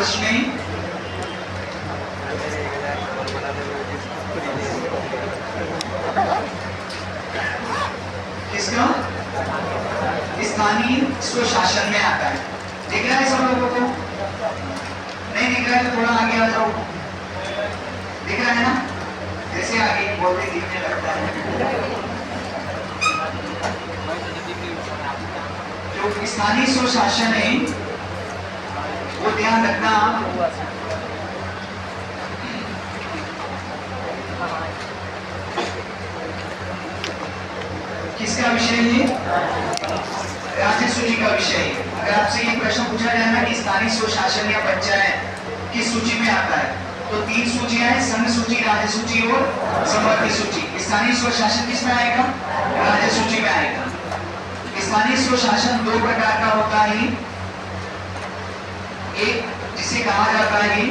Last में किसका स्थानीय स्वशासन में आता है। दिख रहा है सब लोगों को? नहीं दिख रहा है तो थोड़ा आगे आ जाओ। दिख रहा है ना? जैसे आगे बोलते दिखने लगता है। जो स्थानीय स्वशासन है वो ध्यान रखना, किसका विषय है? राज्य सूची का विषय है। अगर आपसे ये प्रश्न पूछा जाए ना कि स्थानीय स्वशासन या पंचायत किस सूची में आता है, तो 3 सूचियां हैं, संघ सूची, राज्य सूची और समवर्ती सूची। स्थानीय स्वशासन किस में आएगा? राज्य सूची में आएगा। स्थानीय स्वशासन 2 प्रकार का होता है। एक जिसे कहा जाता है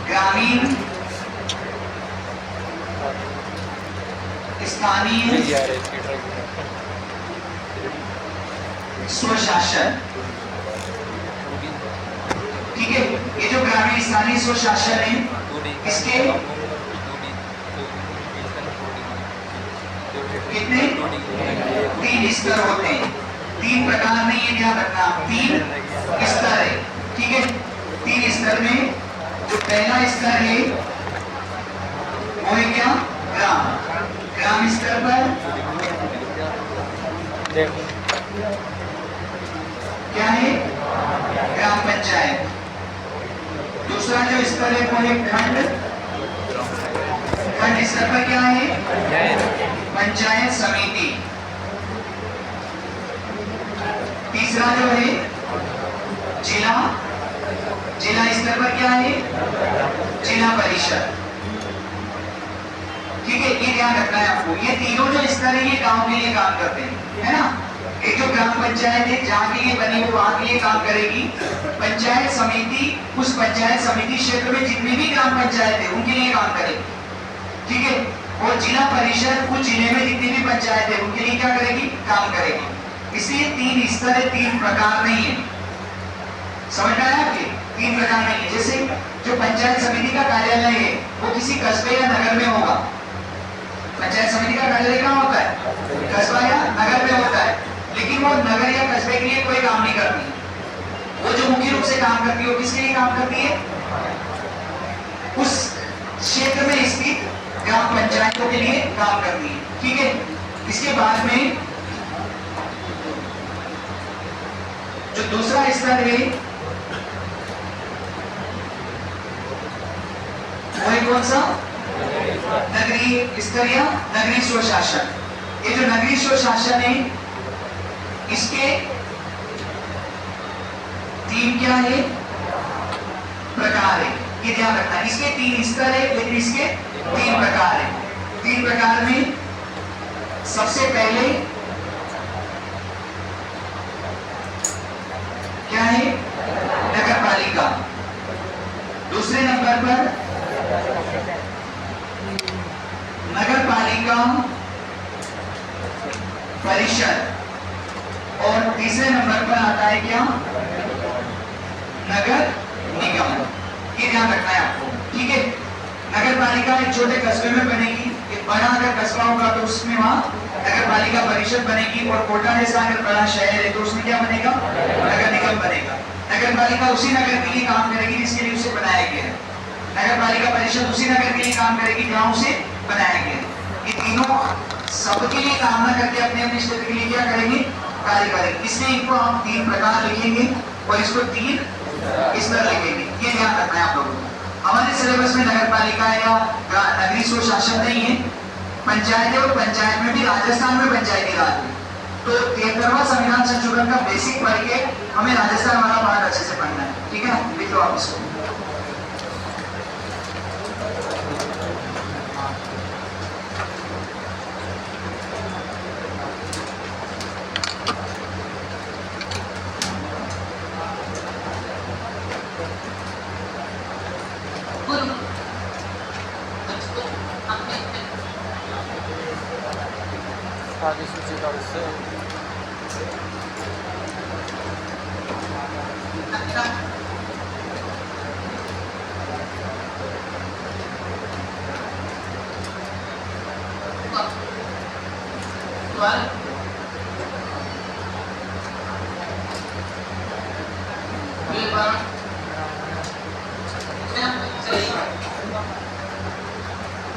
ग्रामीण स्थानीय स्वशासन। ठीक है, ये जो ग्रामीण स्थानीय स्वशासन है इसके कितने 3 स्तर होते हैं। 3 प्रकार में, ये ध्यान रखना, 3 स्तर है। ठीक है, 3 स्तर में जो पहला स्तर है वो है क्या? ग्राम स्तर पर क्या है? ग्राम पंचायत। दूसरा जो स्तर है वो है खंड स्तर पर क्या है? पंचायत समिति। तीसरा जो है जिला स्तर पर क्या है? जिला परिषद। ठीक है, ये ध्यान रखना है आपको। ये तीनों जो स्तर है ये गांव के लिए काम करते हैं, है ना? एक जो ग्राम पंचायत है जहाँ के लिए बनी वो वहां के लिए काम करेगी। पंचायत समिति उस पंचायत समिति क्षेत्र में जितनी भी ग्राम पंचायत है उनके लिए काम करेगी। ठीक है, और जिला परिषद उस जिले में जितनी भी पंचायत है उनके लिए क्या करेगी? काम करेगी। इसलिए 3 स्तर है, 3 प्रकार नहीं है। समझ में आया आपके? 3 प्रकार नहीं है। जैसे जो पंचायत समिति का कार्यालय है वो किसी कस्बे या नगर में होगा। पंचायत समिति का कार्यालय कहाँ होता है? कस्बा या नगर में होता है, लेकिन वो नगर या कस्बे के लिए कोई काम नहीं करती। वो जो मुख्य रूप से काम करती है वो किसके लिए काम करती है? उस क्षेत्र में स्थित ग्राम पंचायतों के लिए काम करती है। ठीक है, इसके बाद में जो दूसरा स्तर है वो है कौन सा? नगरीय स्तर या नगरीय स्वशासन। ये जो नगरीय स्वशासन है इसके 3 क्या है? प्रकार है। ये ध्यान रखना, इसके 3 स्तर है लेकिन इसके 3 प्रकार है। 3 प्रकार में सबसे पहले क्या है? नगर पालिका। दूसरे नंबर पर नगर पालिका परिषद, और तीसरे नंबर पर आता है क्या? नगर निगम। ये ध्यान रखना है आपको। ठीक है, नगर पालिका एक छोटे कस्बे में बनेगी। एक बड़ा अगर कस्बा होगा तो उसमें वहां नगर पालिका परिषद बनेगी, और कोटा जैसा अगर बड़ा शहर है तो उसमें क्या बनेगा? नगर निगम बनेगा। नगर पालिका उसी नगर के लिए काम करेगी जिसके लिए उसे बनाया गया है। नगर पालिका परिषद उसी नगर के लिए काम करेगी जहां उसे बनाया गया है। ये तीनों सबके लिए काम न करके अपने अपने क्षेत्र के लिए क्या करेंगे? कार्य करेंगे। इसलिए इनको हम 3 प्रकार लिखेंगे और इसको 3 स्तर लिखेंगे। ये ध्यान रखना है आप लोगों को। हमारे सिलेबस में नगर पालिका या नगरीय स्वशासन नहीं है, पंचायत है, और पंचायत में भी राजस्थान में पंचायती राज है। तो 73वां संविधान संशोधन का बेसिक पढ़ के हमें राजस्थान वाला पार्ट अच्छे से पढ़ना है। ठीक है ना? लिख लो आप इसको। Hadi suci kalsın.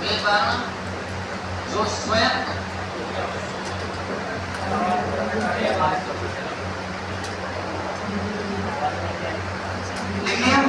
मेजबान जो स्वयं लिख लिया।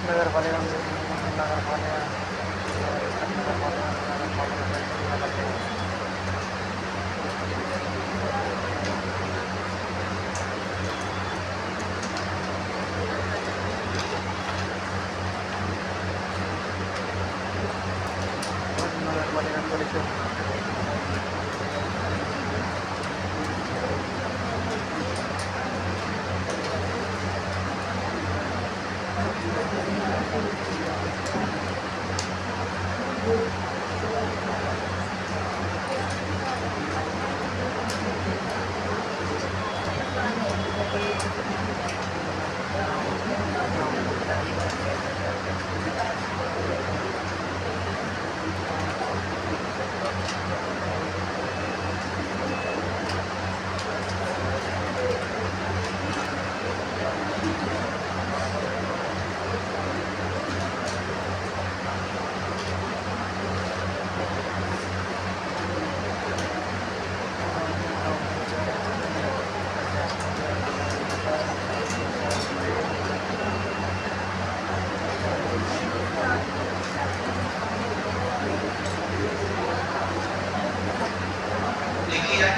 नगर पालिका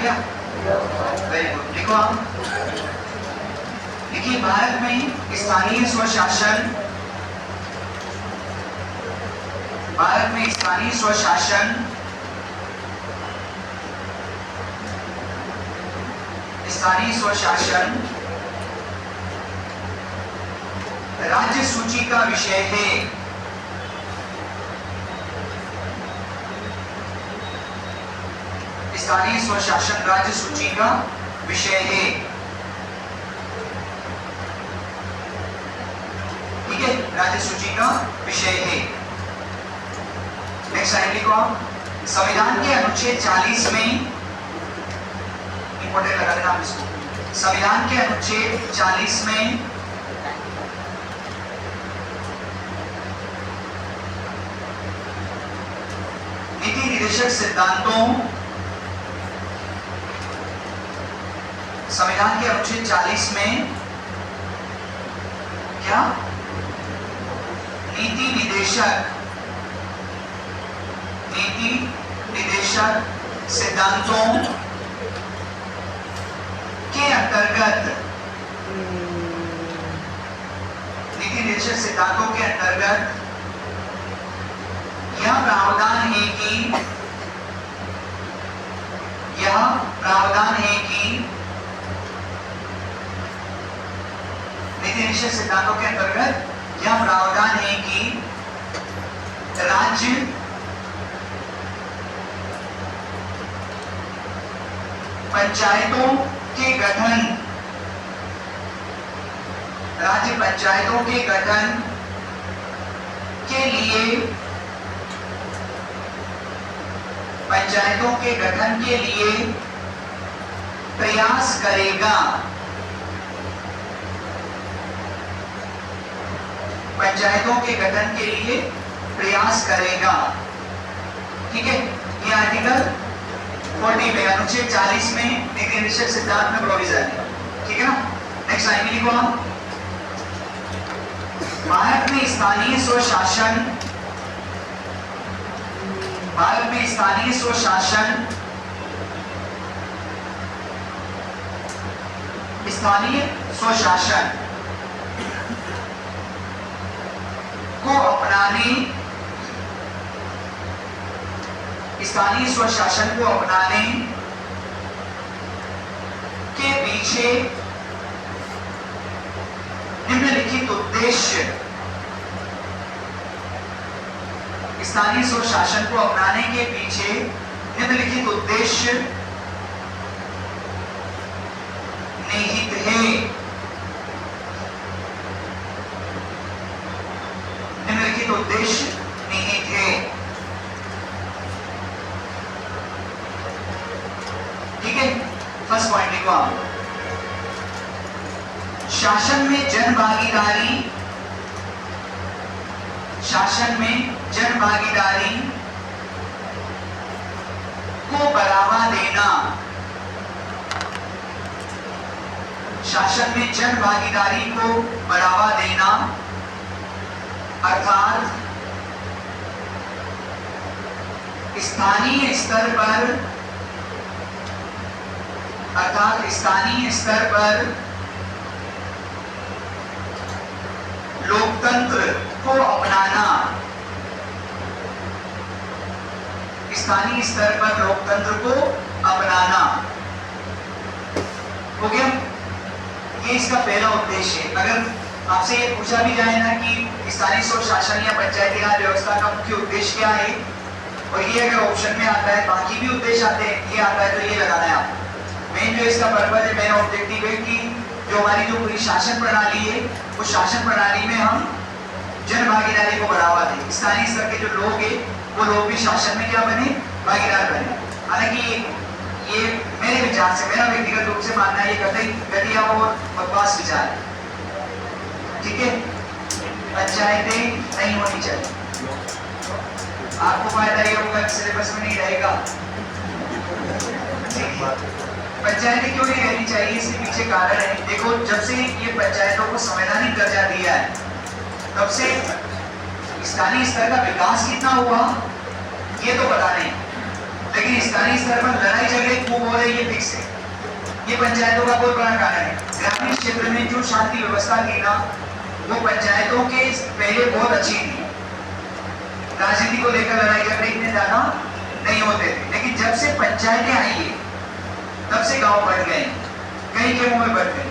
क्या वेरी गुड। लिखो आप, देखिए भारत में स्थानीय स्वशासन, भारत में स्थानीय स्वशासन राज्य सूची का विषय है। स्थानीय स्वशासन राज्य सूची का विषय है। ठीक है, राज्य सूची का विषय है। नेक्स्ट लाइन लिखो आप, संविधान के अनुच्छेद 40 में, इंपॉर्टेंट लगा देना इसको, संविधान के अनुच्छेद 40 में नीति निर्देशक सिद्धांतों, संविधान के अनुच्छेद 40 में क्या नीति निदेशक सिद्धांतों के अंतर्गत, नीति निर्देशक सिद्धांतों के अंतर्गत यह प्रावधान है कि नीति निर्देशक सिद्धांतों के अंतर्गत यह प्रावधान है कि राज्य पंचायतों के गठन, राज्य पंचायतों के गठन के लिए, पंचायतों के गठन के लिए प्रयास करेगा, पंचायतों के गठन के लिए प्रयास करेगा। ठीक है, ये आर्टिकल 40 में, अनुच्छेद 40 में नीति निश्चय सिद्धांत में प्रोविजन है, ठीक है ना। नेक्स्ट लाइन में लिखो हम, भारत में स्थानीय स्वशासन, भारत में स्थानीय स्वशासन, स्थानीय स्वशासन को अपनाने, स्थानीय स्वशासन को अपनाने के पीछे निम्नलिखित उद्देश्य, स्थानीय स्वशासन को अपनाने के पीछे निम्नलिखित उद्देश्य निहित है। निम्नलिखित उद्देश्य निहित है, ठीक है। फर्स्ट पॉइंट लिखो आप, शासन में जन भागीदारी, शासन में जन भागीदारी को बढ़ावा देना, शासन में जन भागीदारी को बढ़ावा देना अर्थात स्थानीय स्तर पर, अर्थात स्थानीय स्तर पर लोकतंत्र को अपनाना, स्थानीय स्तर पर लोकतंत्र को अपनाना, हो गया। ये इसका पहला उद्देश्य है। अगर आपसे ये पूछा भी जाए ना कि स्थानीय स्वशासन या पंचायती राज व्यवस्था का मुख्य उद्देश्य क्या है, और ये अगर ऑप्शन में आता है, बाकी भी उद्देश्य आते हैं, ये आता है तो ये लगाना है आपको। मेन जो इसका पर्पज है, मेन ऑब्जेक्टिव है कि जो हमारी जो पूरी शासन प्रणाली है, उस शासन प्रणाली में हम जन भागीदारी को बढ़ावा दें। स्थानीय स्तर के जो लोग हैं वो लोग भी शासन में क्या बने, भागीदार बने। हालांकि ये मेरे विचार से, मेरा व्यक्तिगत रूप से मानना है, ये कतई घटिया और बकवास विचार है, ठीक है। पंचायतें नहीं होनी चाहिए, आपको फायदा ये होगा, सिलेबस में नहीं रहेगा। पंचायतें क्यों नहीं रहनी चाहिए, इसके पीछे कारण है। देखो, जब से ये पंचायतों को संवैधानिक दर्जा दिया है, तब से स्थानीय स्तर का विकास कितना हुआ ये तो पता नहीं, लेकिन स्थानीय स्तर पर लड़ाई झगड़े खूब हो रही है, फिक्स है। ये पंचायतों का बहुत बड़ा कारण है। ग्रामीण क्षेत्र में जो शांति व्यवस्था थी ना, वो पंचायतों के पहले बहुत अच्छी थी। राजनीति को लेकर लड़ाई झगड़े इतने ज्यादा नहीं होते थे, लेकिन जब से पंचायतें आई है, तब से गांव बढ़ गए, कई के मुंह में बढ़ गए।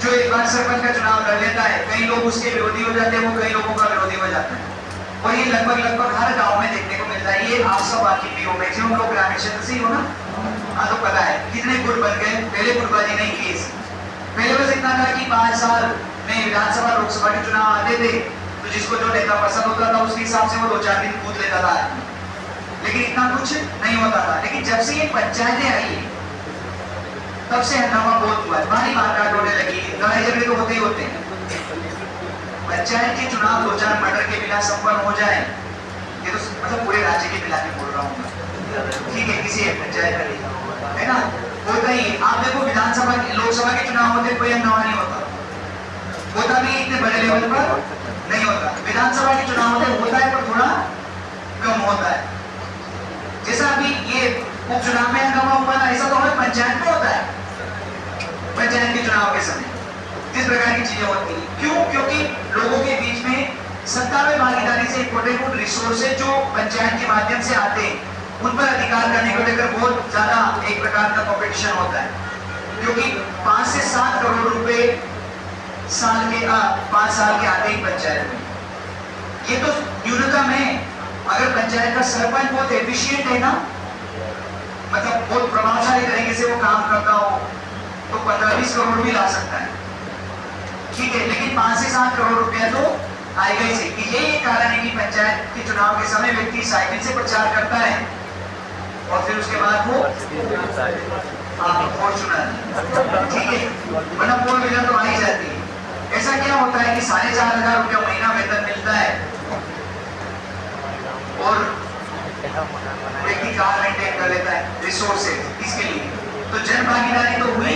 जो एक बार सरपंच का चुनाव लड़ लेता है, कई लोग उसके विरोधी हो जाते हैं, वो कई लोगों का विरोधी हो जाता है, और ये लगभग हर गांव में देखने को मिलता है। ये आप सब वाकिफ भी हो, मैक्सिमम लोग ग्रामीण क्षेत्र से ही हो ना, हाँ तो पता है कितने गुट बन गए। पहले गुटबाजी नहीं की, पहले बस इतना था कि 5 साल में विधानसभा लोकसभा के चुनाव आते थे, तो जिसको जो नेता पसंद होता था उसके हिसाब से वो 2-4 दिन कूद लेता था, लेकिन इतना कुछ नहीं होता था। लेकिन जब से ये पंचायतें आई है, तब से हंगामा बहुत हुआ है, भारी मारकाट होने लगी, लड़ाई झगड़े तो होते ही होते हैं। पंचायत के चुनाव 2-4 मर्डर के बिना संपन्न हो जाए, ये तो मतलब पूरे राज्य के मिला के बोल रहा हूँ, ठीक है, किसी एक पंचायत का है ना, होता ही। आप देखो, विधानसभा लोकसभा के चुनाव होते कोई हंगामा नहीं होता, होता भी इतने बड़े लेवल पर नहीं होता। विधानसभा के चुनाव होता है पर थोड़ा कम होता है। जैसा अभी ये उपचुनाव में हंगामा हुआ था, ऐसा तो हमें पंचायत में होता है, पंचायत के चुनाव के समय जिस प्रकार की चीजें होती है। क्यों? क्योंकि लोगों के बीच में सत्ता में भागीदारी से इंपॉर्टेंट रिसोर्सेज जो पंचायत के माध्यम से आते हैं, उन पर अधिकार करने को लेकर बहुत ज्यादा एक प्रकार का कॉम्पिटिशन होता है, क्योंकि 5 से 7 करोड़ रुपए साल के 5 साल के आते ही पंचायत में, ये तो न्यूनतम है। अगर पंचायत का सरपंच बहुत एफिशिएंट है ना, मतलब बहुत प्रभावशाली तरीके से वो काम करता हो, तो 15-20 करोड़ भी ला सकता है, ठीक है। लेकिन 5 से 7 करोड़ रुपया तो आएगा ही से। यही कारण है कि पंचायत के चुनाव के समय व्यक्ति साइकिल से प्रचार करता है, और फिर उसके बाद वो फॉर्चूनर, ठीक है, वरना 4 व्हीलर तो आ ही जाती है। ऐसा क्या होता है कि 4,500 रुपया महीना वेतन मिलता है, और व्यक्ति कार कर लेता है रिसोर्सेज इसके लिए। तो जन भागीदारी तो हुई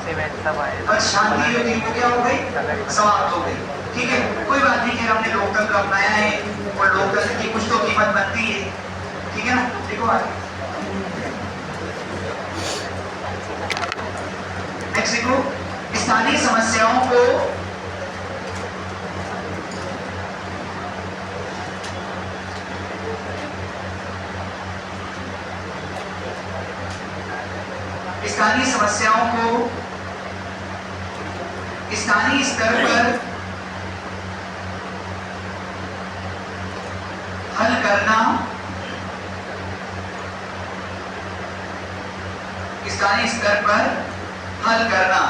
सीमेंट सब आए और शांति जो थी वो क्या हो गई, समाप्त हो गई। ठीक है, कोई बात नहीं कि हमने लोकतंत्र अपनाया है और लोकतंत्र की कुछ तो कीमत बनती है। ठीक है ना, देखो आगे नेक्स्ट देखो, स्थानीय समस्याओं को स्थानीय समस्याओं को स्थानीय स्तर पर हल करना, स्थानीय स्तर पर हल करना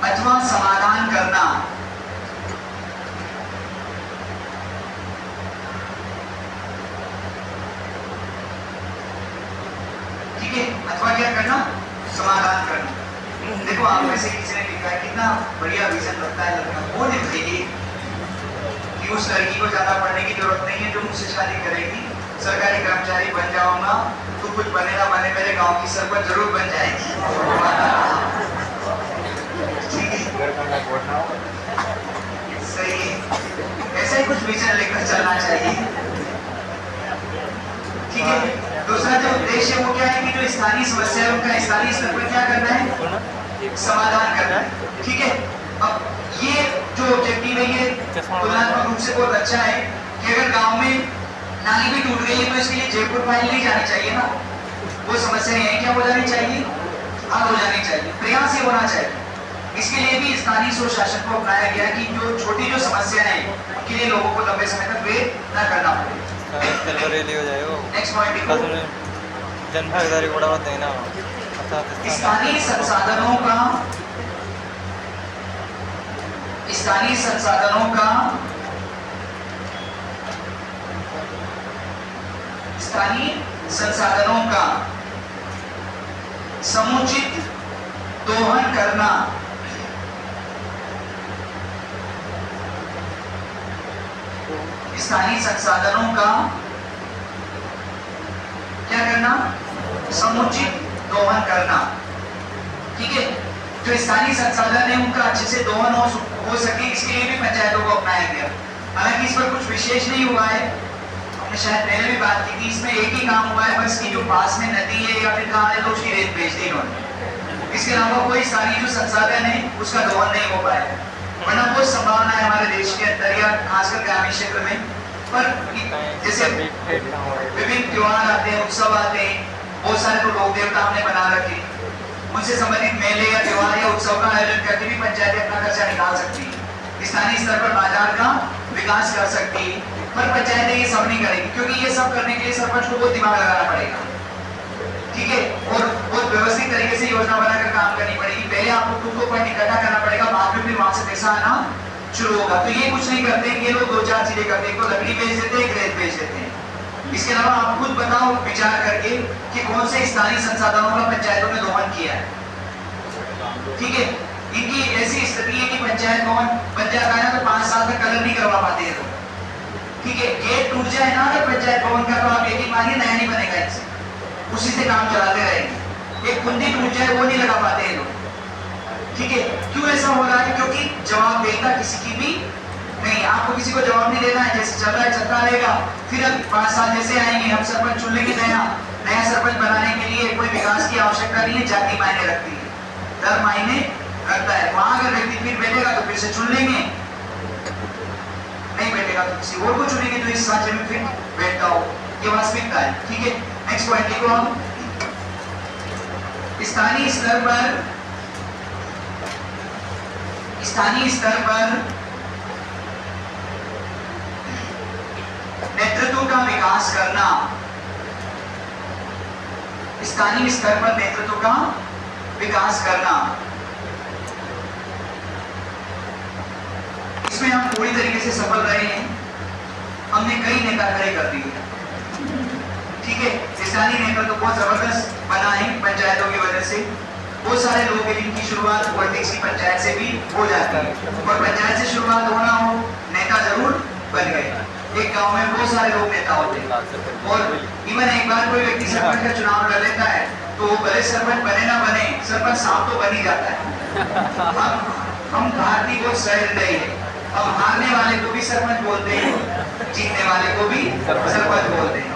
अथवा समाधान करना। ठीक है, अथवा क्या करना, समाधान करना। देखो आप में से किसी ने लिखा है, कितना बढ़िया विजन लगता है लड़का, वो लिखेगी कि उस लड़की को ज्यादा पढ़ने की जरूरत नहीं है जो मुझसे शादी करेगी, सरकारी कर्मचारी बन जाऊंगा, तो कुछ बने ना बने मेरे गांव की सरपंच जरूर बन जाएगी। ठीक है, सही है, ऐसा ही कुछ विजन लेकर चलना चाहिए। ठीक है, दूसरा जो उद्देश्य है वो क्या है कि जो स्थानीय समस्या है उनका स्थानीय स्तर पर क्या करना है, समाधान करना है। ठीक है, अब ये जो ऑब्जेक्टिव है ये तुलनात्मक रूप से बहुत अच्छा है कि अगर गांव में नाली भी टूट गई है तो इसके लिए जयपुर फाइल नहीं जानी चाहिए ना, वो समस्या यही क्या हो जानी चाहिए, हल हो जानी चाहिए, प्रयास ये होना चाहिए। इसके लिए भी स्थानीय स्वशासन को अपनाया गया कि जो छोटी जो समस्या है उनके लिए लोगों को लंबे समय तक वेट न करना पड़े। नेक्स्ट पॉइंट देखो, जन भागीदारी बढ़ावा देना, स्थानीय संसाधनों का समुचित दोहन करना। स्थानीय संसाधनों का क्या करना, समुचित दोहन करना। ठीक है, जो स्थानीय संसाधन है उनका अच्छे से दोहन हो सके, इसके लिए भी पंचायतों को अपनाया गया। हालांकि इस पर कुछ विशेष नहीं हुआ है, हमने शायद पहले भी बात की थी, इसमें एक ही काम हुआ है बस कि जो पास में नदी है या फिर कहाँ है तो उसकी रेत बेच दी इन्होंने। इसके अलावा कोई स्थानीय जो संसाधन है उसका दोहन नहीं हो पाया, वरना बहुत संभावना है हमारे देश के अंदर या खासकर ग्रामीण क्षेत्र में। पर जैसे विभिन्न त्योहार आते हैं, उत्सव आते हैं, बहुत सारे तो लोक देवता हमने बना रखे, उनसे संबंधित मेले या त्योहार या उत्सव का आयोजन करके भी पंचायतें अपना खर्चा निकाल सकती है, स्थानीय स्तर पर बाजार का विकास कर सकती है। पर पंचायतें ये सब नहीं करेगी, क्योंकि ये सब करने के लिए सरपंच को बहुत दिमाग लगाना पड़ेगा। ठीक है, और बहुत व्यवस्थित तरीके से योजना बनाकर काम करनी पड़ेगी। पहले आपको खुद को फंड इकट्ठा करना पड़ेगा, बाद में फिर वहां से पैसा आना शुरू होगा। तो ये कुछ नहीं करते, ये लोग दो चार चीजें करते हैं, तो लकड़ी बेच देते हैं, रेत बेच देते हैं। इसके अलावा आप खुद बताओ विचार करके कि कौन से स्थानीय संसाधनों का पंचायतों ने दोहन किया है। ठीक है, इनकी ऐसी स्थिति है कि पंचायत भवन बन जाता है तो 5 साल तक कलर नहीं करवा पाते हैं। ठीक है, गेट टूट जाए ना अगर पंचायत भवन का तो आप यकीन मानिए नया नहीं बनेगा, इससे उसी से काम चलाते रहेंगे। एक कुंडी टूट जाए वो नहीं लगा पाते हैं लोग। ठीक है, क्यों ऐसा हो रहा है, क्योंकि जवाबदेहिता किसी की भी नहीं, आपको किसी को जवाब नहीं देना है, जैसे चल रहा है चलता रहेगा। फिर अब 5 साल जैसे आएंगे, हम सरपंच चुन लेंगे, नया सरपंच बनाने के लिए कोई विकास की आवश्यकता नहीं है, जाति मायने रखती है, धर्म मायने रखता है। वहां अगर व्यक्ति फिर बैठेगा तो फिर से चुन लेंगे, नहीं बैठेगा तो किसी और को चुनेंगे जो इस साझे में फिर बैठता हो, ये वास्तविकता है। ठीक है, नेक्स्ट पॉइंट लिखो हम, स्थानीय स्तर पर नेतृत्व का विकास करना। स्थानीय स्तर पर नेतृत्व का विकास करना, इसमें हम पूरी तरीके से सफल रहे हैं, हमने कई नेता खड़े कर दिए। ठीक है, स्थानीय नेतृत्व तो बहुत जबरदस्त बना है पंचायतों की वजह से। बहुत सारे लोग हैं जिनकी शुरुआत पॉलिटिक्स की पंचायत से भी हो जाती है, और पंचायत से शुरुआत होना हो, नेता जरूर बन गए। एक गांव में बहुत सारे लोग नेता होते हैं और इवन एक बार कोई व्यक्ति सरपंच का चुनाव लड़ लेता है तो वो भले सरपंच बने ना बने, सरपंच साहब तो बन ही जाता है। हम भारतीय को सहृदय है, अब हारने वाले को भी सरपंच बोलते हैं, जीतने वाले को भी सरपंच बोलते हैं।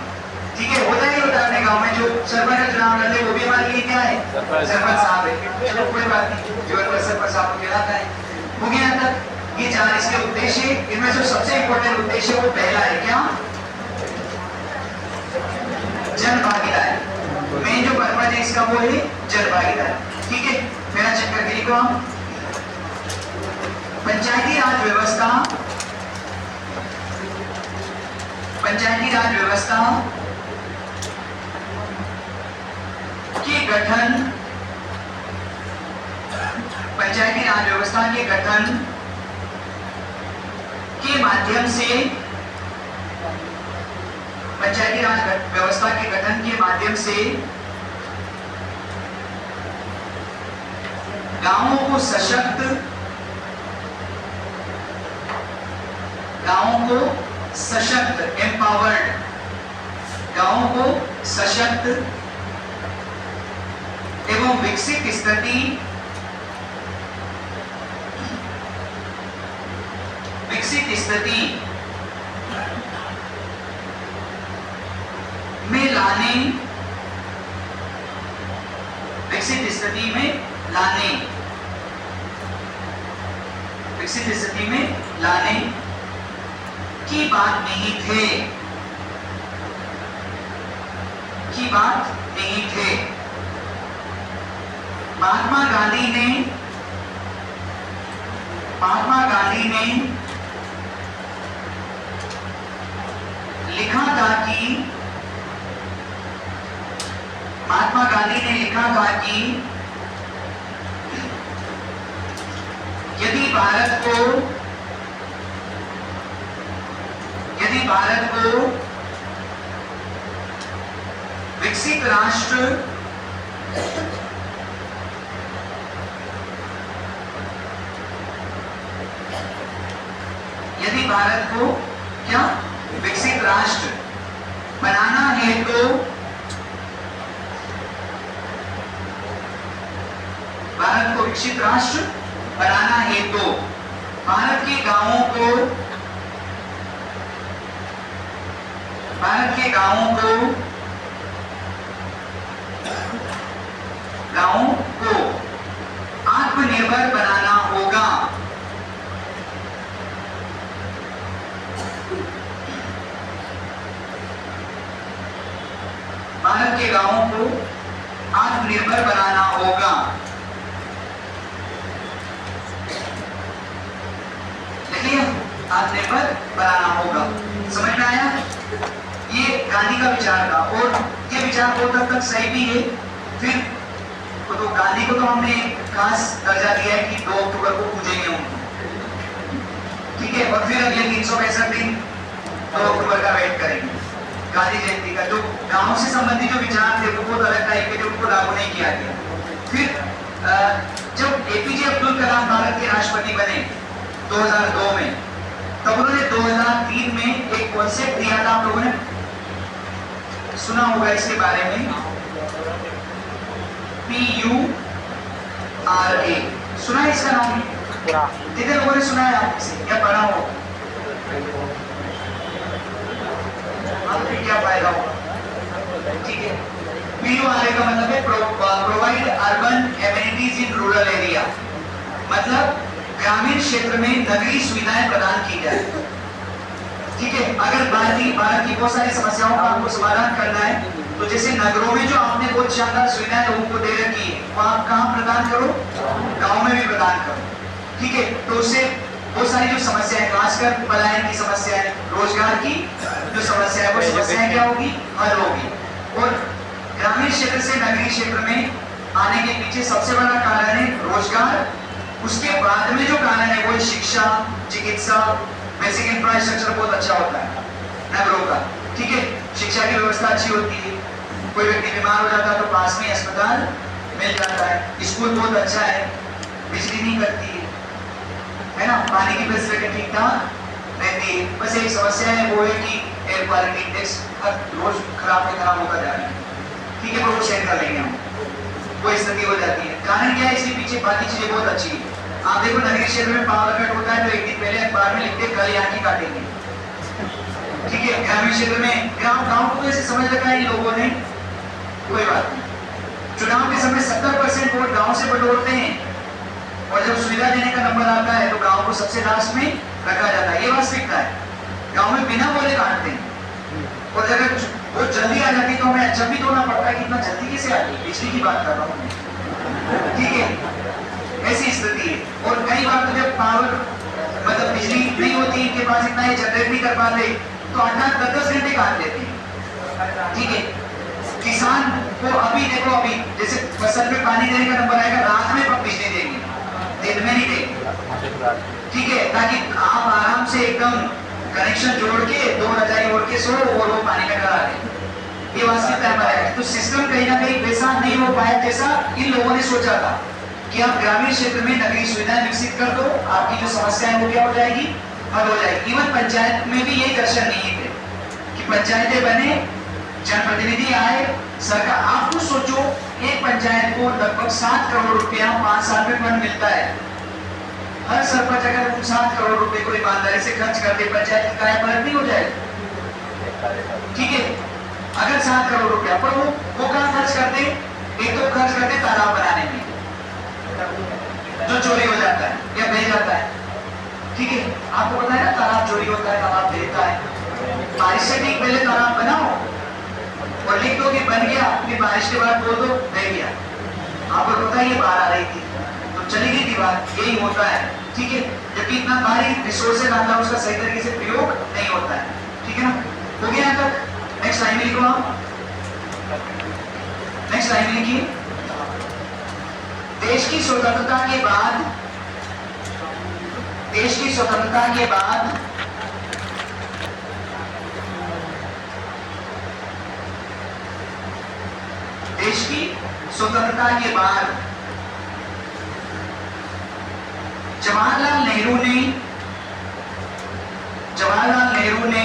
ठीक है, होता ही होता है अपने गांव में, जो सरपंच का चुनाव लड़ते वो भी हमारे लिए क्या है, सरपंच साहब है। चलो कोई बात नहीं, जीवन भर सरपंच साहब को कहलाता है। हो गया तक ये चार इसके उद्देश्य, इनमें जो सबसे इंपॉर्टेंट उद्देश्य वो पहला है क्या, जन भागीदारी। मेन जो पर्पज है इसका वो है जन भागीदारी। ठीक है, मेरा चेक करके लिखो हम। पंचायती राज व्यवस्था, पंचायती राज व्यवस्था के गठन, पंचायती राज व्यवस्था के गठन के माध्यम से, पंचायती राज व्यवस्था के गठन के माध्यम से गांवों को सशक्त, गांवों को सशक्त, एम्पावर्ड, गांवों को सशक्त एवं विकसित स्थिति, विकसित स्थिति में लाने, विकसित स्थिति में लाने, विकसित स्थिति में लाने की बात नहीं थे, की बात नहीं थे। महात्मा गांधी ने, महात्मा गांधी ने लिखा था कि, महात्मा गांधी ने लिखा था कि यदि भारत को, यदि भारत को विकसित राष्ट्र, यदि भारत को क्या विकसित राष्ट्र बनाना है तो भारत को विकसित राष्ट्र बनाना है तो भारत के गांवों को, भारत के गांवों को, गांवों को आत्मनिर्भर बनाना होगा। भारत के गांवों को आत्मनिर्भर बनाना होगा। देखिए, आत्मनिर्भर बनाना होगा, समझ में आया? ये गांधी का विचार था और ये विचार बहुत हद तक सही भी है। फिर तो गांधी को तो हमने खास दर्जा दिया है कि 2 अक्टूबर को पूजेंगे उनको, ठीक है, और फिर अगले 365 दिन 2 अक्टूबर का वेट करेंगे गांधी जयंती का। जो गांव से संबंधित जो विचार थे वो बहुत अलग टाइप के थे, उनको लागू नहीं किया गया। फिर जब एपीजे अब्दुल कलाम भारत के राष्ट्रपति बने 2002 में, तब उन्होंने 2003 में एक कॉन्सेप्ट दिया था, आप लोगों ने सुना होगा इसके बारे में, PURA, सुना है इसका नाम? कितने लोगों ने सुना है आपसे, क्या पढ़ा हो? क्या फायदा होगा? ठीक है, PURA का मतलब है provide urban amenities in rural area, मतलब ग्रामीण क्षेत्र में नगरीय सुविधाएं प्रदान की जाए। ठीक है, अगर भारत की बहुत सारी समस्याओं का आपको समाधान करना है तो जैसे नगरों में जो आपने बहुत शानदार सुविधाएं लोगों को दे रखी है, वो आप कहाँ प्रदान करो? गाँव में भी प्रदान करो। ठीक है, तो उससे बहुत सारी जो समस्या है, खासकर पलायन की समस्या है, रोजगार की जो समस्या है, वो समस्याएं क्या होगी? हल होगी। और ग्रामीण क्षेत्र से नगरीय क्षेत्र में आने के पीछे सबसे बड़ा कारण है रोजगार। उसके बाद में जो कारण है वो है शिक्षा, चिकित्सा, बेसिक इंफ्रास्ट्रक्चर बहुत अच्छा होता है नगरों का। ठीक है, शिक्षा की व्यवस्था अच्छी होती है, कोई व्यक्ति बीमार हो जाता है तो पास में अस्पताल मिल जाता है, स्कूल बहुत अच्छा है, बिजली नहीं कटती है ना, पानी की फैसिलिटी ठीक ठाक रहती है। बस एक समस्या है, वो है कि एयर क्वालिटी इंडेक्स हर रोज खराब होता जा रहा है। ठीक है, वो शेयर कर लेंगे हम, वो स्थिति हो जाती है। कारण क्या है, इसके पीछे बाकी चीजें बहुत अच्छी है। आप देखो नगरीय क्षेत्र में पावर कट होता है तो एक दिन पहले अखबार में लिखते कल यहाँ की काटेंगे। ठीक है, ग्रामीण क्षेत्र में गांव को ऐसे समझ रखा है इन लोगों ने, कोई बात नहीं। चुनाव के समय 70% वोट गांव से बटोरते हैं और जब सुविधा देने का नंबर आता है तो गांव को सबसे लास्ट में रखा जाता है। ये वास्तविकता है। गांव में बिना बोले काटते हैं और अगर वो जल्दी आ जाती तो हमें अच्छा भी धोना पड़ता है कि इतना जल्दी कैसे आ गई। बिजली की बात कर रहा हूँ, ठीक है, ऐसी स्थिति है। और कई बार तो जब पावर मतलब बिजली नहीं होती, इनके पास इतना ये जनरेट नहीं कर पाते तो 8-10 घंटे काट देते हैं। ठीक है, किसान को अभी देखो, अभी जैसे फसल में पानी देने का नंबर आएगा, रात में बिजली देंगे, दिन में नहीं देंगे। ठीक है, ताकि आप आराम से एकदम कनेक्शन जोड़ के 2 रजाई ओढ़ के सो और वो पानी में करा दे। ये वास्तविकता है। तो सिस्टम कहीं ना कहीं वैसा नहीं हो पाया जैसा इन लोगों ने सोचा था कि आप ग्रामीण क्षेत्र में नगरीय सुविधाएं विकसित कर दो, आपकी जो समस्या है वो क्या हो जाएगी, हल हो जाएगी। इवन पंचायत में भी यही दर्शन नहीं थे कि पंचायतें बने, जनप्रतिनिधि आए, सरकार। आप कुछ सोचो, एक पंचायत को लगभग 7 करोड़ रुपया 5 साल में फंड मिलता है। हर सरपंच अगर 7 करोड़ रुपए को ईमानदारी से खर्च कर दे, पंचायत की काया पलट नहीं हो जाएगी। ठीक है, अगर 7 करोड़ रुपया, पर वो कहाँ खर्च करते, एक तो खर्च करते तालाब बनाने में जो चोरी हो जाता है या बह जाता है। ठीक है, आपको पता है ना, तालाब चोरी होता है, तालाब बहता है। बारिश से ठीक पहले तालाब बनाओ और लिख दो कि बन गया, फिर बारिश के बाद बोल दो बह गया। आपको पता है ये बाढ़ आ रही थी तो चली गई दीवार, यही होता है। ठीक है, जबकि इतना भारी रिसोर्सेज आता है, उसका सही तरीके से प्रयोग नहीं होता है। ठीक है ना, हो गया यहाँ तक। नेक्स्ट लाइन में लिखो आप, नेक्स्ट लाइन में लिखिए। देश की स्वतंत्रता के बाद, देश की स्वतंत्रता के बाद देश की स्वतंत्रता के बाद जवाहरलाल नेहरू ने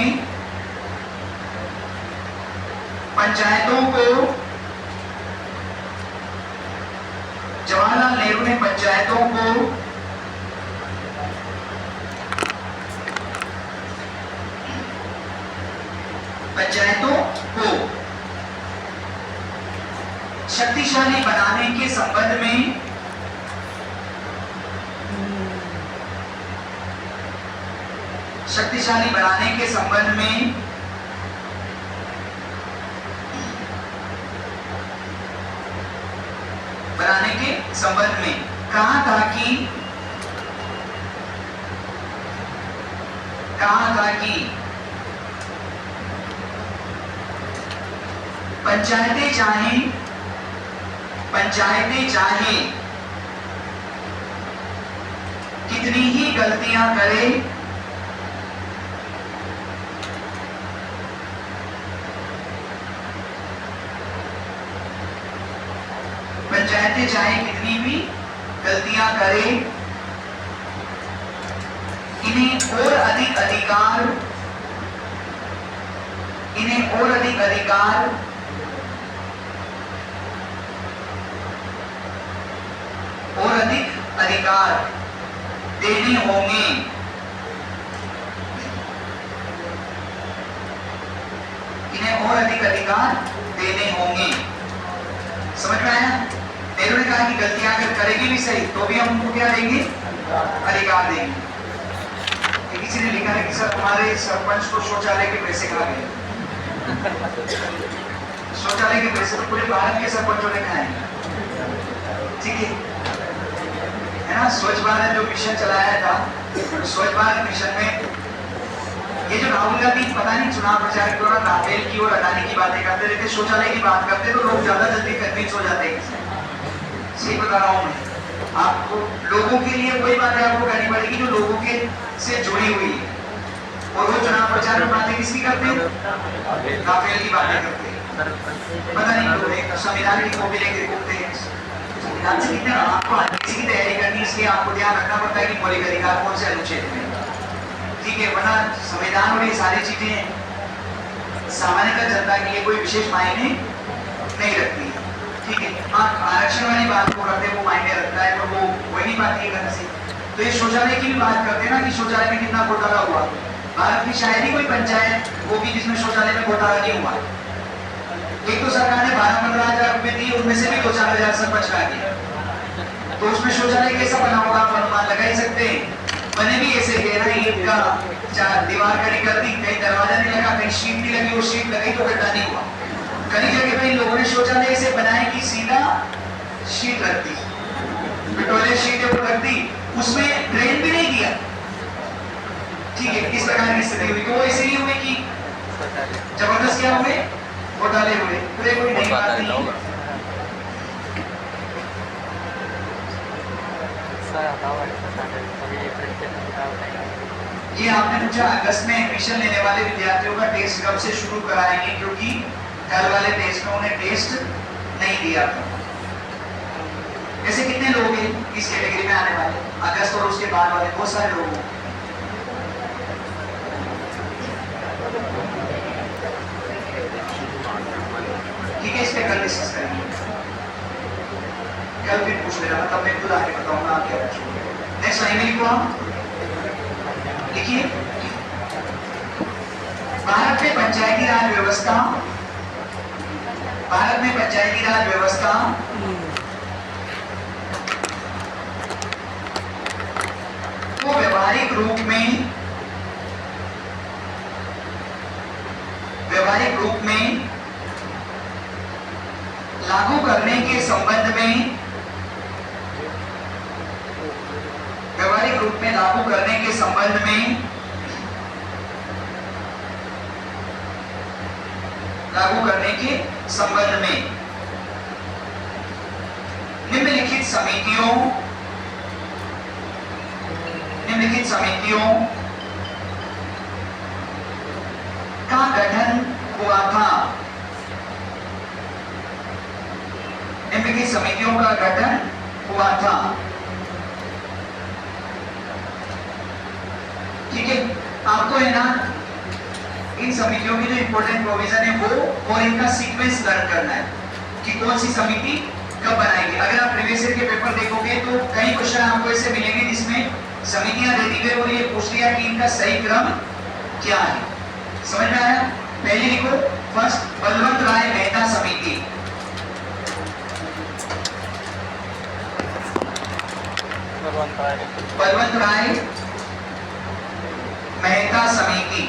पंचायतों को, जवाहरलाल नेहरू ने पंचायतों को शक्तिशाली बनाने के संबंध में शक्तिशाली बनाने के संबंध में कहा था कि पंचायतें चाहें कितनी ही गलतियां करें, पंचायतें चाहे कितनी भी गलतियां करें, इन्हें और अधिक अधिकार देने होंगे। इन्हें और अधिक अधिकार देने होंगे। समझ में आया? नेहरू ने कहा कि गलतियां अगर करेगी भी सही तो भी हम उनको क्या देंगे, अधिकार देंगे। किसी ने लिखा है कि सर हमारे सरपंच को शौचालय के पैसे कहा गए। शौचालय के पैसे तो पूरे भारत के सरपंचों ने खाए। ठीक है ना। स्वच्छ भारत जो मिशन चलाया था, स्वच्छ भारत मिशन में ये जो राहुल गांधी पता नहीं चुनाव प्रचार के दौरान राफेल की और अडानी की बातें करते रहते, शौचालय की बात करते तो लोग ज्यादा जल्दी कन्विंस हो जाते हैं। सही बता रहा हूँ मैं आपको। लोगों के लिए वही बातें आपको करनी पड़ेगी जो लोगों के से जुड़ी हुई है। और वो चुनाव प्रचार में बातें किसकी करते हैं, राफेल की बातें करते हैं। पता नहीं लोग संविधान की कॉपी लेकर घूमते हैं। संविधान से कितने आपको किसी की तैयारी करनी, इसलिए आपको ध्यान रखना पड़ता है कि मौलिक अधिकार कौन से अनुच्छेद में। ठीक है, वरना संविधान और ये सारी चीजें सामान्यतः जनता के लिए कोई विशेष मायने नहीं रखती है। ठीक है, हाँ आरक्षण वाली बात को करते वो मायने रखता है, पर वो वही बात नहीं करना चाहिए। तो ये शौचालय की भी बात करते हैं ना कि शौचालय में कितना घोटाला हुआ। भारत की शायद ही कोई पंचायत वो भी जिसमें शौचालय में घोटाला नहीं हुआ। एक तो सरकार ने 12-15 हजार रुपए दी, उनमें से भी 2-4 हजार सरपंच का दिया, तो उसमें शौचालय कैसा बना होगा आप अनुमान लगा ही सकते हैं। बने भी ऐसे गए ना, ईंट का चार दीवार खड़ी कर दी, कहीं दरवाजा नहीं लगा, कहीं शीट नहीं लगी, वो शीट लगाई तो गड्ढा नहीं हुआ। कई जगह पे इन लोगों ने शौचालय ऐसे बनाए कि सीधा शीट रख दी, टॉयलेट शीट है वो रख दी, उसमें ड्रेन भी नहीं दिया। ठीक है, इस प्रकार की स्थिति हुई। तो वो ऐसे ही हुए कि जबरदस्त क्या हुए, घोटाले हुए। तो कोई नई बात नहीं है। ये आपने पूछा अगस्त में एडमिशन लेने वाले विद्यार्थियों का टेस्ट कब से शुरू कराएंगे, क्योंकि कल वाले टेस्ट में उन्हें टेस्ट नहीं दिया था। ऐसे कितने लोग हैं इस कैटेगरी में आने वाले, अगस्त और उसके बाद वाले बहुत सारे लोग हैं। ठीक है, इस पे कल डिस्कस करेंगे, कल फिर पूछ लेना, तब मैं खुद आके बताऊंगा आप क्या पूछोगे। नेक्स्ट लाइन में लिखो, हम लिखिए, भारत में पंचायती राज व्यवस्था, भारत में पंचायती राज व्यवस्था को व्यवहारिक रूप में लागू करने के संबंध में, व्यवहारिक रूप में लागू करने के संबंध में, लागू करने के संबंध में निम्नलिखित समितियों का गठन हुआ था। निम्नलिखित समितियों का गठन हुआ था। ठीक है, आपको है ना इन समितियों की जो इंपॉर्टेंट प्रोविजन है वो और इनका सीक्वेंस लर्न करना है कि कौन सी समिति कब बनाएगी। अगर आप प्रीवियस ईयर के पेपर देखोगे तो कई क्वेश्चन आपको ऐसे मिलेंगे जिसमें समितियां दे दी गई और ये पूछ लिया कि इनका सही क्रम क्या है। समझ में आया? पहले लिखो, फर्स्ट बलवंत राय मेहता समिति, बलवंत राय मेहता समिति।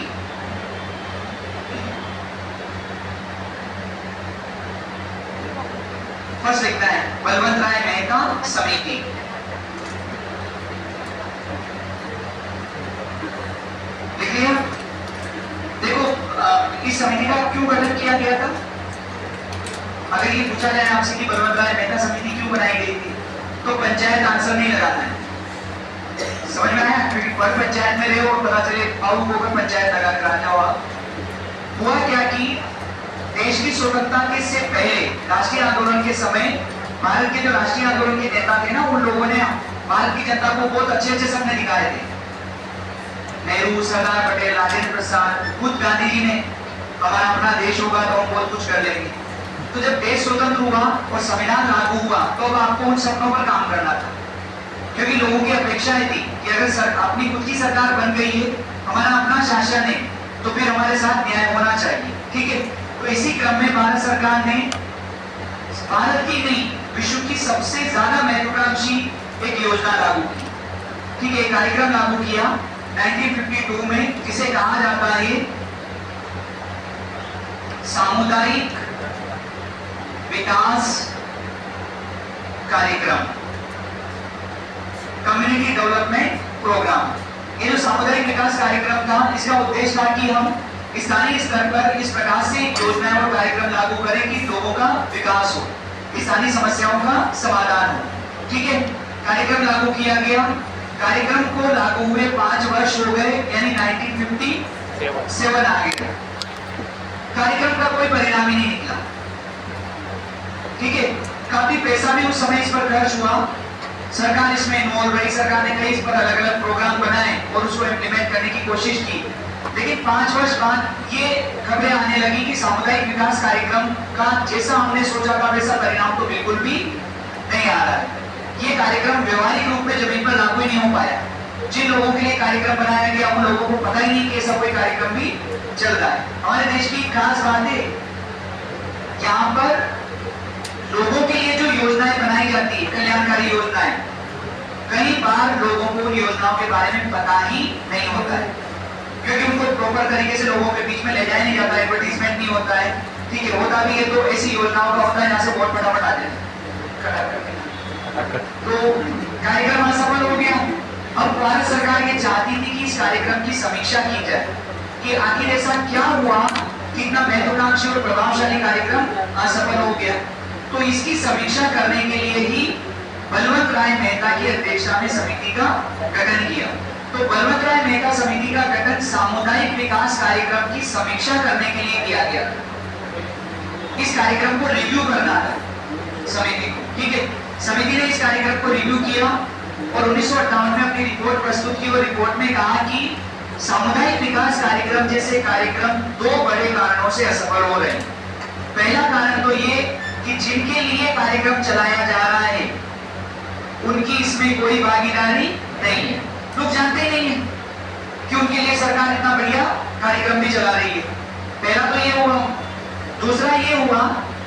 फर्स्ट लिखना है बलवंत राय मेहता समिति। लिख लिया? देखो इस समिति का क्यों गठन किया गया था, अगर ये पूछा जाए आपसे कि बलवंत राय मेहता समिति क्यों बनाई गई थी, तो पंचायत आंसर नहीं लगाना है। समझ में आया? क्योंकि पर पंचायत में रहे और पता चले भावुक होकर पंचायत लगा कर आ जाओ। हुआ क्या कि देश की स्वतंत्रता के से पहले राष्ट्रीय आंदोलन के समय भारत के जो राष्ट्रीय आंदोलन के नेता थे ना, उन लोगों ने भारत की जनता को बहुत अच्छे अच्छे सपने दिखाए थे। नेहरू, सरदार पटेल, राजेंद्र प्रसाद, खुद गांधी जी ने हमारा अपना देश होगा तो हम बहुत कुछ कर लेंगे। तो जब देश स्वतंत्र हुआ और संविधान लागू हुआ तो अब आपको उन सपनों पर काम करना था, क्योंकि लोगों की अपेक्षाएं थी कि अगर अपनी खुद की सरकार बन गई है, हमारा अपना शासन है, तो फिर हमारे साथ न्याय होना चाहिए। ठीक है, तो इसी क्रम में भारत सरकार ने भारत की नहीं विश्व की सबसे ज्यादा महत्वाकांक्षी एक योजना लागू की। ठीक है, कार्यक्रम लागू किया 1952 में, जिसे कहा जाता है सामुदायिक विकास कार्यक्रम, कम्युनिटी डेवलपमेंट प्रोग्राम। ये जो सामुदायिक विकास कार्यक्रम था, इसका उद्देश्य था कि हम स्थानीय स्तर पर इस प्रकार से योजनाएं और कार्यक्रम लागू करें कि लोगों का विकास हो, स्थानीय समस्याओं का समाधान हो। ठीक है, कार्यक्रम लागू किया गया। कार्यक्रम को लागू हुए 5 वर्ष हो गए, यानी 1957 आ गया। कार्यक्रम का कोई परिणाम ही नहीं निकला। ठीक है, काफी पैसा भी उस समय इस पर खर्च हुआ। सरकार इसमें इन्वॉल्व रही, सरकार ने कई इस पर अलग अलग प्रोग्राम बनाए और उसको इम्प्लीमेंट करने की कोशिश की। लेकिन 5 वर्ष बाद ये खबरें आने लगी कि सामुदायिक विकास कार्यक्रम का जैसा हमने सोचा था वैसा परिणाम तो बिल्कुल भी नहीं आ रहा है। ये कार्यक्रम व्यवहारिक रूप में जमीन पर लागू ही नहीं हो पाया। जिन लोगों के लिए कार्यक्रम बनाया गया उन लोगों को पता ही नहीं कि ऐसा कोई कार्यक्रम भी चल रहा है। हमारे देश की खास बात है, यहाँ पर लोगों के लिए जो योजनाएं बनाई जाती है, कल्याणकारी योजनाएं, कई बार लोगों को उन योजनाओं के बारे में पता ही नहीं होता है, क्योंकि उनको प्रॉपर तरीके से लोगों के बीच में ले जाया नहीं जाता, एडवर्टीजमेंट नहीं होता है। ठीक है, होता भी है तो ऐसी योजनाओं का होता है जहां से बहुत फटाफट आ जाए। तो कार्यक्रम असफल हो गया। अब भारत सरकार ये चाहती थी कि इस कार्यक्रम की समीक्षा की जाए कि आखिर ऐसा क्या हुआ, कितना महत्वाकांक्षी और प्रभावशाली कार्यक्रम असफल हो गया। तो इसकी समीक्षा करने के लिए ही बलवंत राय मेहता की अध्यक्षता में समिति का गठन किया। तो बलवंत राय मेहता समिति का गठन सामुदायिक विकास कार्यक्रम की समीक्षा करने के लिए किया गया। इस कार्यक्रम को रिव्यू करना था समिति को। ठीक है, समिति ने इस कार्यक्रम को रिव्यू किया और 1958 में अपनी रिपोर्ट प्रस्तुत की और रिपोर्ट में कहा कि सामुदायिक विकास कार्यक्रम जैसे कार्यक्रम 2 बड़े कारणों से असफल हो रहे हैं। पहला कारण तो ये कि जिनके लिए कार्यक्रम चलाया जा रहा है उनकी इसमें कोई भागीदारी नहीं है। लोग जानते ही नहीं है कि उनके लिए सरकार इतना बढ़िया कार्यक्रम भी चला रही है। पहला तो ये हुआ। दूसरा ये हुआ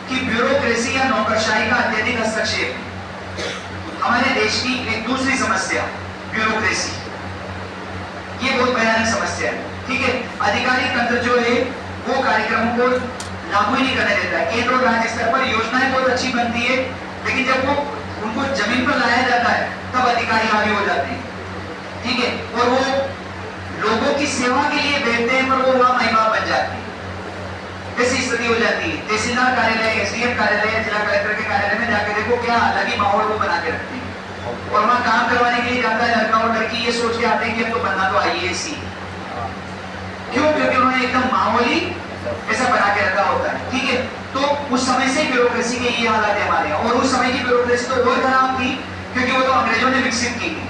कि ब्यूरोक्रेसी या नौकरशाही का अत्यधिक हस्तक्षेप। हमारे देश की एक दूसरी समस्या ब्यूरोक्रेसी, ये बहुत भयानक समस्या है। ठीक है, अधिकारी तंत्र जो है वो कार्यक्रमों को लागू ही नहीं करने देता है। केंद्र और राज्य स्तर पर योजनाएं बहुत अच्छी बनती है, लेकिन जब वो उनको जमीन पर लाया जाता है तब अधिकारी हावी हो जाते हैं। ठीक है, और वो लोगों की सेवा के लिए बैठते हैं पर वो वहां महिमा बन जाती है। ऐसी स्थिति हो जाती है। तहसीलदार कार्यालय, एसडीएम कार्यालय, जिला कलेक्टर के कार्यालय में जाके देखो क्या अलग ही माहौल वो बना के रखते हैं। और वहां काम करवाने के लिए जाता है लड़का और लड़की, ये सोच के आते हैं कि अब तो बनना तो आईएएस ही। क्यों? क्योंकि उन्होंने एकदम माहौल ही ऐसा बना के रखा होता है। ठीक है, तो उस समय से ब्यूरोक्रेसी के ये हालात है हमारे यहाँ। और उस समय की ब्यूरोक्रेसी तो बहुत खराब थी, क्योंकि वो तो अंग्रेजों ने विकसित की थी।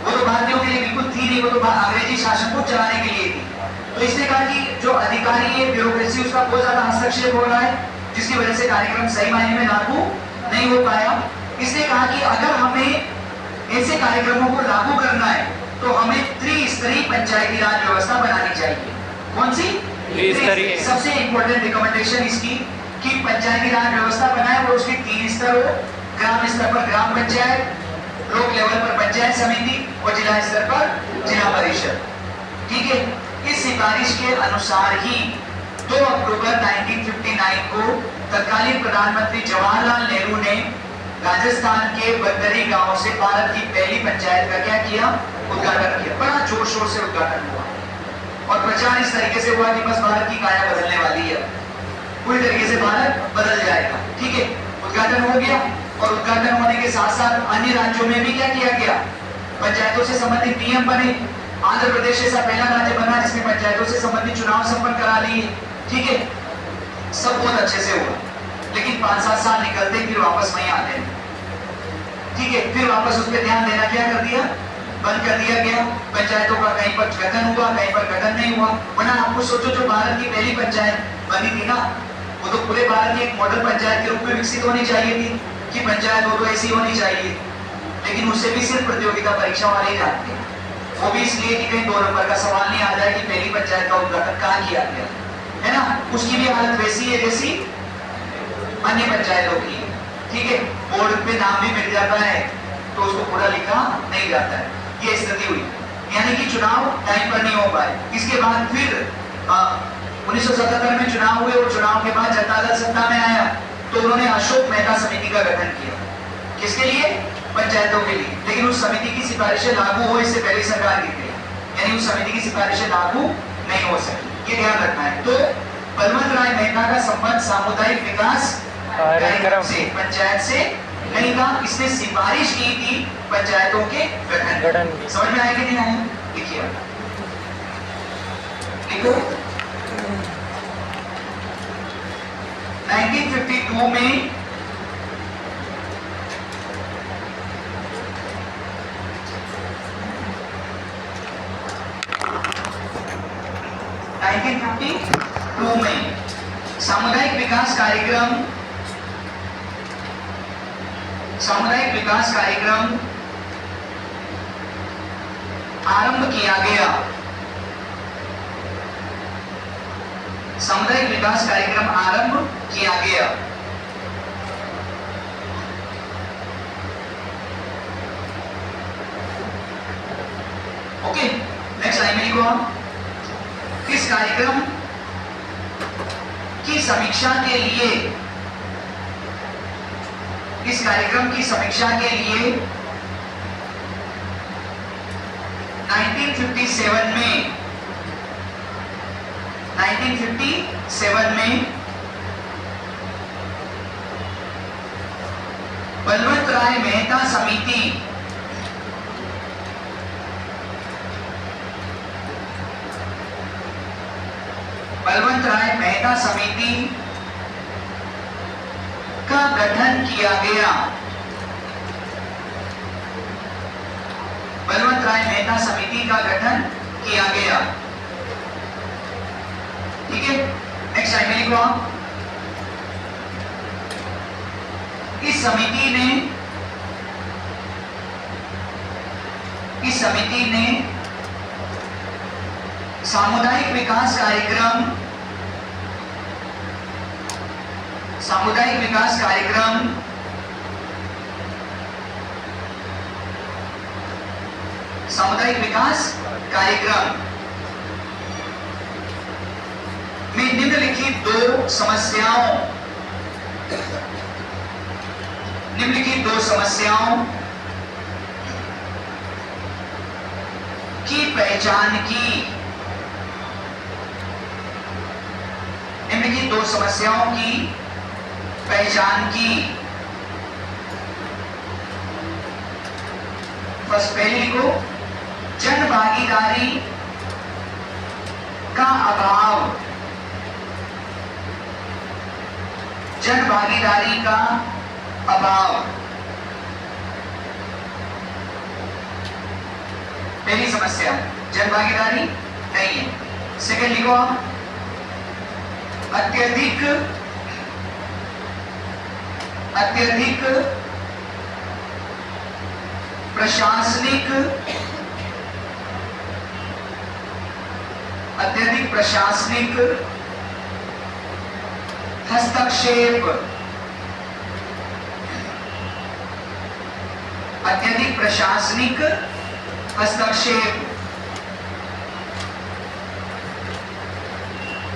वो तो भारतीयों के लिए बिल्कुल थी नहीं, वो तो अंग्रेजी शासन को चलाने के लिए थी। तो इसने कहा कि जो अधिकारी है ब्यूरोक्रेसी उसका बहुत ज्यादा हस्तक्षेप हो रहा है, जिसकी वजह से कार्यक्रम सही मायने में लागू नहीं हो पाया। इसने कहा कि अगर हमें ऐसे कार्यक्रमों को लागू करना है तो हमें त्रिस्तरीय पंचायती राज व्यवस्था बनानी चाहिए। कौन सी? त्रिस्तरीय। सबसे इंपॉर्टेंट रिकमेंडेशन इसकी कि पंचायती राज व्यवस्था बनाए और उसके 3 स्तर हो। ग्राम स्तर पर ग्राम पंचायत, ब्लॉक लेवल पर पंचायत समिति और जिला स्तर पर जिला परिषद। ठीक है, इस सिफारिश के अनुसार ही 2 अक्टूबर 1959 को तत्कालीन प्रधानमंत्री जवाहरलाल नेहरू ने राजस्थान के बदरी गांव से भारत की पहली पंचायत का क्या किया? उद्घाटन किया। बड़ा जोर शोर से उद्घाटन हुआ और प्रचार इस तरीके से हुआ कि बस भारत की काया बदलने वाली है, पूरी तरीके से भारत बदल जाएगा। ठीक है, उद्घाटन हो गया और उद्घाटन होने के साथ साथ अन्य राज्यों में भी क्या किया गया? पंचायतों से संबंधित नियम बने। आंध्र प्रदेश ऐसा पहला राज्य बना जिसने पंचायतों से संबंधित चुनाव संपन्न करा लिए। ठीक है, सब बहुत अच्छे से हुआ, लेकिन 5-7 साल निकलते फिर वापस वहीं आते हैं। ठीक है, फिर वापस उस पर ध्यान देना क्या कर दिया? बंद कर दिया गया। पंचायतों का कहीं पर गठन हुआ, कहीं पर गठन नहीं हुआ। वरना आपको सोचो, जो भारत की पहली पंचायत बनी थी ना, वो तो पूरे भारत की एक मॉडल पंचायत के रूप में विकसित होनी चाहिए थी कि पंचायत हो तो ऐसी होनी चाहिए। लेकिन उससे भी सिर्फ प्रतियोगिता परीक्षा वाले ही जानते हैं। वो भी इसलिए कि कहीं 2 नंबर का सवाल नहीं आ जाए कि पहली पंचायत का उद्घाटन कहाँ किया गया है ना। उसकी भी हालत वैसी है जैसी अन्य पंचायतों की। ठीक है, बोर्ड पे नाम भी मिल जाता है तो उसको पूरा लिखा नहीं जाता है। ये स्थिति हुई, यानी कि चुनाव टाइम पर नहीं हो पाए। इसके बाद फिर 1977 में चुनाव हुए और चुनाव के बाद जनता दल सत्ता में आया तो उन्होंने अशोक मेहता समिति का गठन किया। किसके लिए? पंचायतों के लिए। लेकिन उस समिति की सिफारिशें लागू हो इससे पहले सरकार गिर गई, यानी उस समिति की सिफारिशें लागू नहीं हो सकी। ये ध्यान रखना है। तो बलवंत राय मेहता का संबंध सामुदायिक विकास कार्यक्रम से, पंचायत से नहीं था। इसने सिफारिश की थी पंचायतों के गठन की। समझ में आया कि नहीं आया? लिखिए, लिखो। 1952 में 2 में सामुदायिक विकास कार्यक्रम आरंभ किया गया। सामुदायिक विकास कार्यक्रम आरंभ किया गया। ओके, नेक्स्ट लाइन में लिखो आप, इस कार्यक्रम की समीक्षा के लिए 1957 में बलवंत राय मेहता समिति का गठन किया गया। बलवंत राय मेहता समिति का गठन किया गया। ठीक है, नेक्स्ट लाइन में लिखो आप, इस समिति ने सामुदायिक विकास कार्यक्रम में निम्नलिखित दो समस्याओं की पहचान की। निम्नलिखित दो समस्याओं की पहचान की। फर्स्ट पहली को जन भागीदारी का अभाव। पहली समस्या जन भागीदारी नहीं है। सेकेंड लिखो आप, अत्यधिक प्रशासनिक हस्तक्षेप।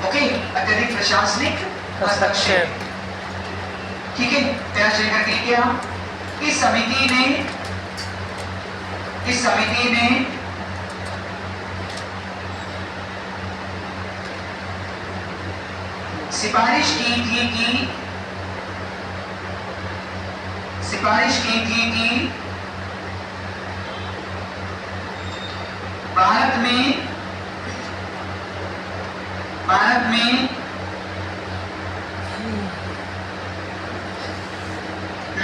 ओके, अत्यधिक प्रशासनिक हस्तक्षेप। ठीक है, तेरा शेयर करके लिखिए आप, इस समिति ने सिफारिश की थी कि भारत में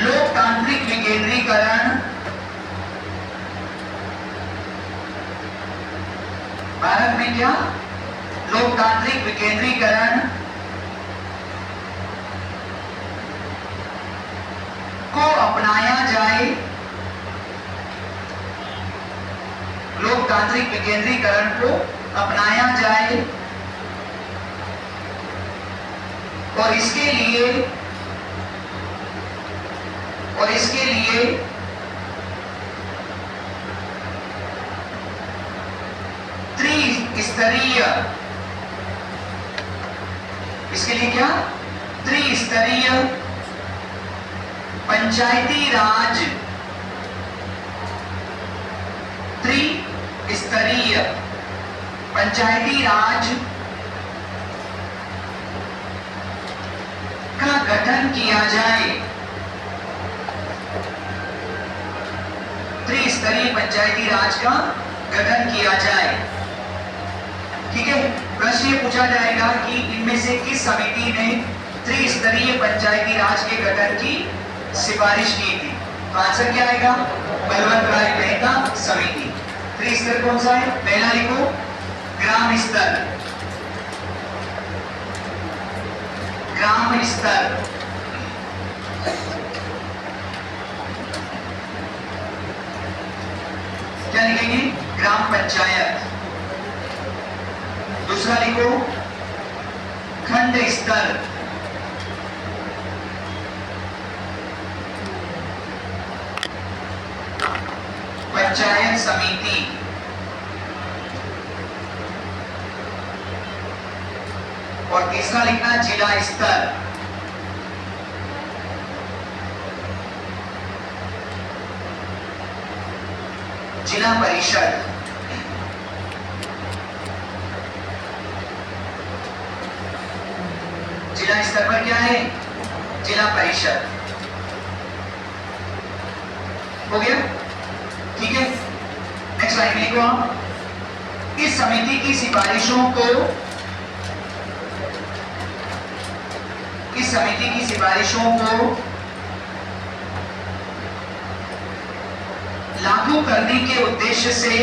लोकतांत्रिक विकेंद्रीकरण को अपनाया जाए। लोकतांत्रिक विकेंद्रीकरण को अपनाया जाए और इसके लिए त्रिस्तरीय पंचायती राज का गठन किया जाए। त्रिस्तरीय पंचायती राज का गठन किया जाए। ठीक है, प्रश्न ये पूछा जाएगा कि इनमें से किस समिति ने त्रिस्तरीय पंचायती राज के गठन की सिफारिश की थी? तो आंसर क्या आएगा? बलवंत राय मेहता समिति। त्रिस्तर कौन सा है? पहला लिखो ग्राम स्तर, ग्राम स्तर, क्या लिखेंगे? ग्राम पंचायत। दूसरा लिखो खंड स्तर, पंचायत समिति। और तीसरा लिखना जिला स्तर, जिला परिषद। जिला स्तर पर क्या है? जिला परिषद। हो गया? ठीक है, नेक्स्ट लाइन में लिखो आप। इस समिति की सिफारिशों को, इस समिति की सिफारिशों को लागू करने के उद्देश्य से,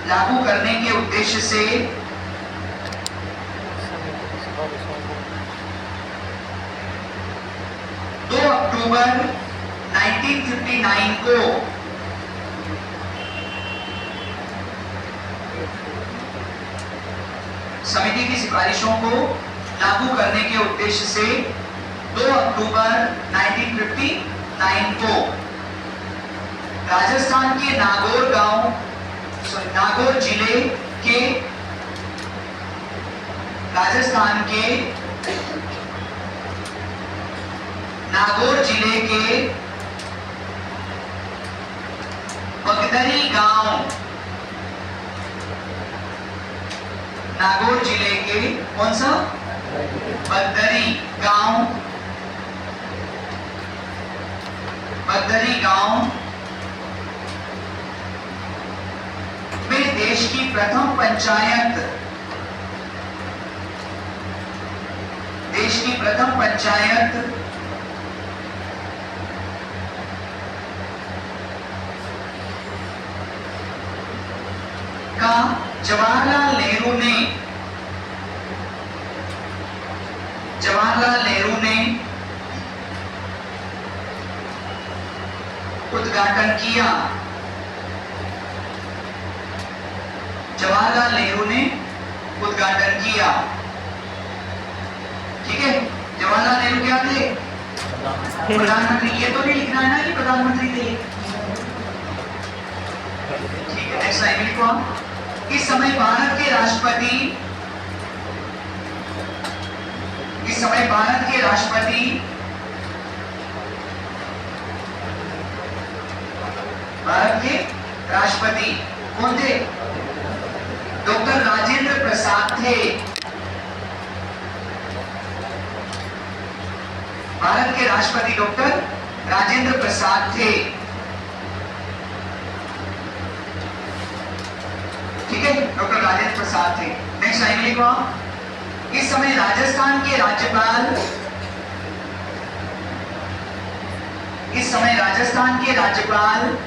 लागू करने के उद्देश्य से 2 अक्टूबर 1959 को समिति की सिफारिशों को लागू करने के उद्देश्य से 2 अक्टूबर 1959 को राजस्थान के नागौर गांव, नागौर जिले के, राजस्थान के नागौर जिले के बगदरी गांव, नागौर जिले के कौन सा? बगदरी गांव, बगदरी गांव में देश की प्रथम पंचायत, देश की प्रथम पंचायत का जवाहरलाल नेहरू ने, जवाहरलाल नेहरू ने उद्घाटन किया। जवाहरलाल नेहरू ने उद्घाटन किया। ठीक है, जवाहरलाल नेहरू क्या थे? प्रधानमंत्री। ये तो नहीं लिखना है ना कि प्रधानमंत्री थे। ठीक है, नेक्स्ट लाइन लिखो आप। इस समय भारत के राष्ट्रपति, इस समय भारत के राष्ट्रपति कौन थे? डॉक्टर राजेंद्र प्रसाद थे। भारत के राष्ट्रपति डॉक्टर राजेंद्र प्रसाद थे। ठीक है, डॉक्टर राजेंद्र प्रसाद थे। नेक्स्ट लाइन में लिखो आप। इस समय राजस्थान के राज्यपाल, इस समय राजस्थान के राज्यपाल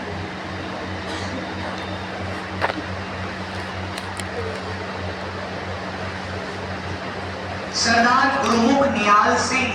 सरदार गुरमुख निहाल सिंह